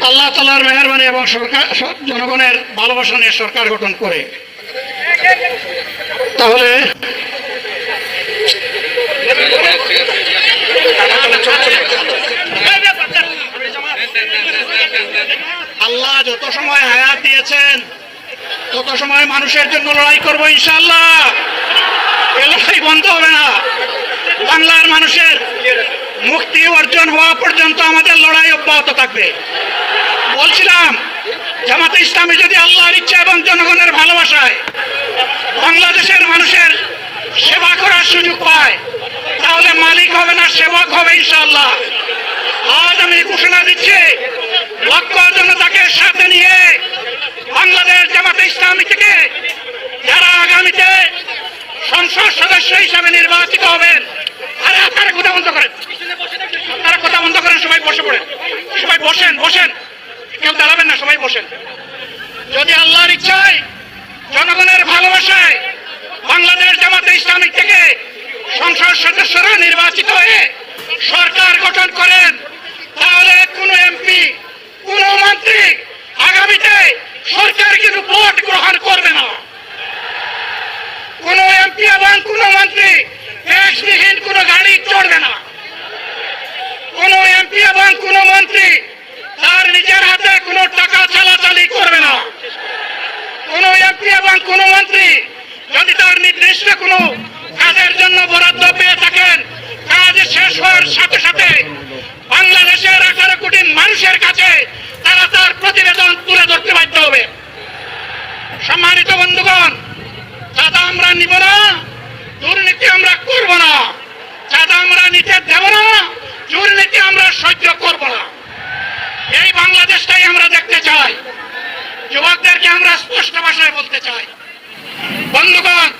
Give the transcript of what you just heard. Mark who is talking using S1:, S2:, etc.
S1: আল্লাহ তাআলার মেহেরবানি এবং সরকার জনগণের ভালোবাসা নিয়ে সরকার গঠন করে। তাহলে আল্লাহ যত সময় হায়াত দিয়েছেন তত সময় মানুষের জন্য লড়াই করবো ইনশাআল্লাহ। এই লড়াই বন্ধ হবে না। বাংলার মানুষের মুক্তি অর্জন হওয়া পর্যন্ত আমাদের লড়াই অব্যাহত থাকবে। বলছিলাম জামাতে ইসলামী যদি আল্লাহর ইচ্ছা এবং জনগণের ভালোবাসায় বাংলাদেশের মানুষের সেবা করার সুযোগ পায় তাহলে মালিক হবে না, সেবক হবে ইনশাআল্লাহ। আজ আমি ঘোষণা দিচ্ছি, লক্ষ জনতাকে সাথে নিয়ে বাংলাদেশ জামাতে ইসলামী থেকে যারা আগামীতে সংসদ সদস্য হিসাবে নির্বাচিত হবেন, আরে আপনারা কথা বন্ধ করেন, আপনারা কথা বন্ধ করেন, সবাই বসে পড়েন, সবাই বসেন, বসেন, কেউ দাঁড়াবেন না, সবাই বসেন। যদি আল্লাহর ইচ্ছায় জনগণের ভালোবাসায় বাংলাদেশ জামাতে ইসলামী থেকে সংসদ সদস্যরা নির্বাচিত হয়ে সরকার গঠন করেন তাহলে কোনো এমপি, কোনো মন্ত্রী আগামীতে সরকার কিন্তু ভোট গ্রহণ করবে না। কোনো এমপি এবং কোনো মন্ত্রী ট্যাক্সবিহীন কোনো গাড়ি চড়বে না। কোনো এমপি এবং কোনো মন্ত্রী তার নিজের হাতে কোনো টাকা চালাচালি করবে না। কোনো এমপি এবং কোনো মন্ত্রী যদি তার নির্দিষ্ট কোনো কাজের জন্য বরাদ্দ পেয়ে থাকেন, কাজ শেষ হওয়ার সাথে সাথে বাংলাদেশের 18 কোটি মানুষের কাছে তারা তার প্রতিবেদন তুলে ধরতে বাধ্য হবে। সম্মানিত বন্ধুগণ, চাঁদা আমরা নিব না, দুর্নীতি আমরা করব না, চাঁদা আমরা নিতে দেব না, দুর্নীতি আমরা সহ্য করব না। এই বাংলাদেশটাই আমরা দেখতে চাই। যুবকদেরকে আমরা স্পষ্ট ভাষায় বলতে চাই, বন্ধুগণ,